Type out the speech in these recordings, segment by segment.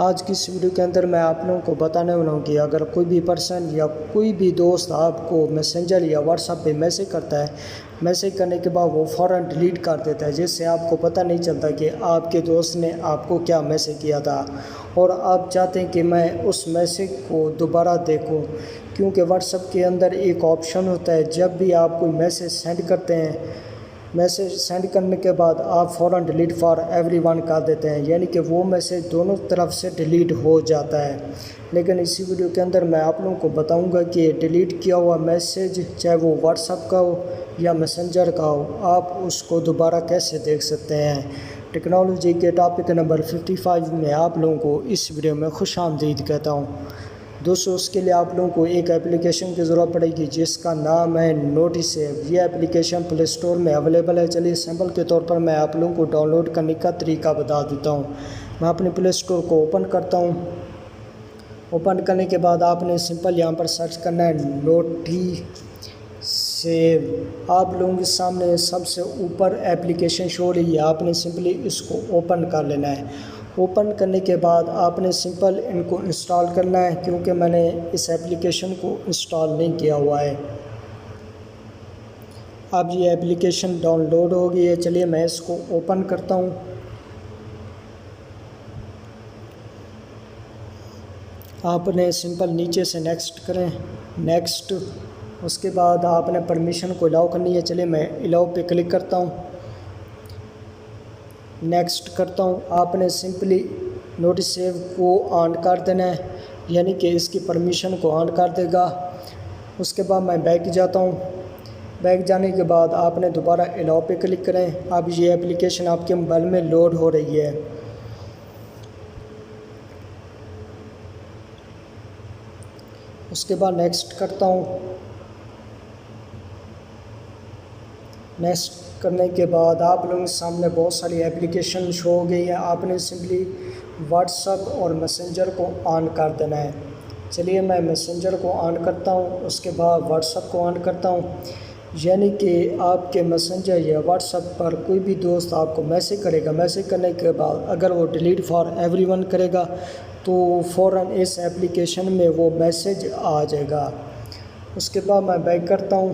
آج کی اس ویڈیو کے اندر میں آپ لوگوں کو بتانے والا ہوں کہ اگر کوئی بھی پرسن یا کوئی بھی دوست آپ کو میسنجر یا واٹس ایپ پہ میسیج کرتا ہے، میسیج کرنے کے بعد وہ فوراً ڈیلیٹ کر دیتا ہے، جس سے آپ کو پتہ نہیں چلتا کہ آپ کے دوست نے آپ کو کیا میسیج کیا تھا، اور آپ چاہتے ہیں کہ میں اس میسیج کو دوبارہ دیکھوں، کیونکہ واٹس ایپ کے اندر ایک آپشن ہوتا ہے، جب بھی آپ کوئی میسیج سینڈ کرتے ہیں، میسیج سینڈ کرنے کے بعد آپ فوراً ڈیلیٹ فار ایوری ون کر دیتے ہیں، یعنی کہ وہ میسیج دونوں طرف سے ڈیلیٹ ہو جاتا ہے۔ لیکن اسی ویڈیو کے اندر میں آپ لوگوں کو بتاؤں گا کہ ڈیلیٹ کیا ہوا میسیج، چاہے وہ واٹس ایپ کا ہو یا میسنجر کا ہو، آپ اس کو دوبارہ کیسے دیکھ سکتے ہیں۔ ٹیکنالوجی کے ٹاپک نمبر 55 میں آپ لوگوں کو اس ویڈیو میں خوش آمدید کہتا ہوں۔ دوستو، اس کے لیے آپ لوگوں کو ایک اپلیکیشن کی ضرورت پڑے گی جس کا نام ہے نوٹس ایپ۔ یہ اپلیکیشن پلے اسٹور میں اویلیبل ہے۔ چلیے سمپل کے طور پر میں آپ لوگوں کو ڈاؤن لوڈ کرنے کا طریقہ بتا دیتا ہوں۔ میں اپنے پلے اسٹور کو اوپن کرتا ہوں۔ اوپن کرنے کے بعد آپ نے سمپل یہاں پر سرچ کرنا ہے نوٹس ایپ۔ آپ لوگوں کے سامنے سب سے اوپر اپلیکیشن شو ہو رہی ہے، آپ نے سمپلی اس کو اوپن کر لینا ہے۔ اوپن کرنے کے بعد آپ نے سمپل ان کو انسٹال کرنا ہے، کیونکہ میں نے اس اپلیکیشن کو انسٹال نہیں کیا ہوا ہے۔ اب یہ اپلیکیشن ڈاؤن لوڈ ہو گئی ہے۔ چلیے میں اس کو اوپن کرتا ہوں۔ آپ نے سمپل نیچے سے نیکسٹ کریں، نیکسٹ، اس کے بعد آپ نے پرمیشن کو الاؤ کرنی ہے۔ چلیے میں الاؤ پہ کلک کرتا ہوں، نیکسٹ کرتا ہوں۔ آپ نے سمپلی نوٹس ایپ کو آن کر دینا ہے، یعنی کہ اس کی پرمیشن کو آن کر دے گا۔ اس کے بعد میں بیک جاتا ہوں۔ بیک جانے کے بعد آپ نے دوبارہ الاؤ پہ کلک کریں۔ اب یہ اپلیکیشن آپ کے موبائل میں لوڈ ہو رہی ہے۔ اس کے بعد نیکسٹ کرتا ہوں۔ نیکسٹ کرنے کے بعد آپ لوگوں کے سامنے بہت ساری اپلیکیشن شو ہو گئی ہیں۔ آپ نے سمپلی واٹس ایپ اور میسنجر کو آن کر دینا ہے۔ چلیے میں میسنجر کو آن کرتا ہوں، اس کے بعد واٹس ایپ کو آن کرتا ہوں، یعنی کہ آپ کے میسنجر یا واٹس ایپ پر کوئی بھی دوست آپ کو میسیج کرے گا، میسیج کرنے کے بعد اگر وہ ڈیلیٹ فار ایوری ون کرے گا تو فوراً اس اپلیکیشن میں وہ میسیج آ جائے گا۔ اس کے بعد میں بیک کرتا ہوں۔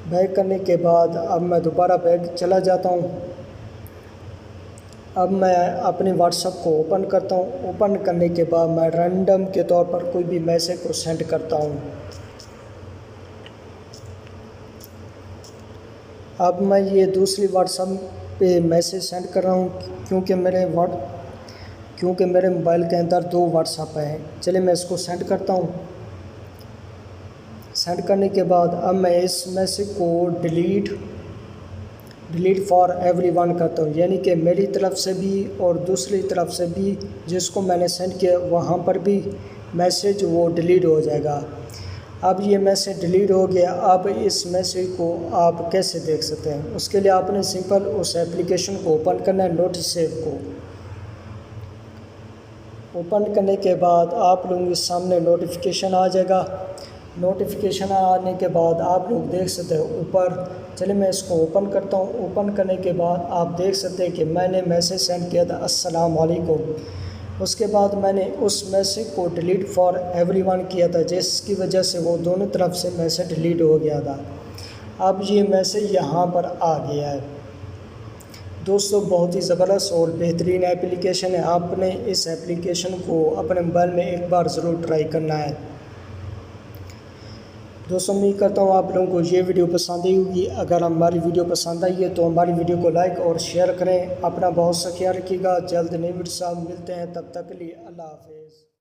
بیک کرنے کے بعد اب میں دوبارہ بیک چلا جاتا ہوں۔ اب میں اپنے واٹس ایپ کو اوپن کرتا ہوں۔ اوپن کرنے کے بعد میں رینڈم کے طور پر کوئی بھی میسیج کو سینڈ کرتا ہوں۔ اب میں یہ دوسری واٹس ایپ پہ میسیج سینڈ کر رہا ہوں، کیونکہ میرے موبائل کے اندر 2 واٹس ایپ ہیں۔ چلیے میں اس کو سینڈ کرتا ہوں۔ سینڈ کرنے کے بعد اب میں اس میسیج کو ڈیلیٹ فار ایوری ون کرتا ہوں، یعنی کہ میری طرف سے بھی اور دوسری طرف سے بھی جس کو میں نے سینڈ کیا وہاں پر بھی میسیج وہ ڈیلیٹ ہو جائے گا۔ اب یہ میسیج ڈیلیٹ ہو گیا۔ اب اس میسیج کو آپ کیسے دیکھ سکتے ہیں؟ اس کے لیے آپ نے سمپل اس اپلیکیشن کو اوپن کرنا ہے، نوٹس ایپ کو۔ اوپن کرنے کے بعد آپ لوگوں کے سامنے نوٹیفیکیشن آ جائے گا۔ نوٹیفیکیشن آنے کے بعد آپ لوگ دیکھ سکتے ہیں اوپر۔ چلیے میں اس کو اوپن کرتا ہوں۔ اوپن کرنے کے بعد آپ دیکھ سکتے ہیں کہ میں نے میسیج سینڈ کیا تھا، السلام علیکم۔ اس کے بعد میں نے اس میسیج کو ڈیلیٹ فار ایوری ون کیا تھا، جس کی وجہ سے وہ دونوں طرف سے میسیج ڈیلیٹ ہو گیا تھا۔ اب یہ میسیج یہاں پر آ گیا ہے۔ دوستو، بہت ہی زبردست اور بہترین اپلیکیشن ہے۔ آپ نے اس اپلیکیشن کو اپنے موبائل میں ایک بار ضرور ٹرائی کرنا ہے۔ دوستو، امید کرتا ہوں آپ لوگوں کو یہ ویڈیو پسند آئی ہوگی۔ اگر ہماری ویڈیو پسند آئی ہے تو ہماری ویڈیو کو لائک اور شیئر کریں۔ اپنا بہت سا خیال رکھیے گا۔ جلد نئی ویڈیو سے ملتے ہیں، تب تک کے لیے اللہ حافظ۔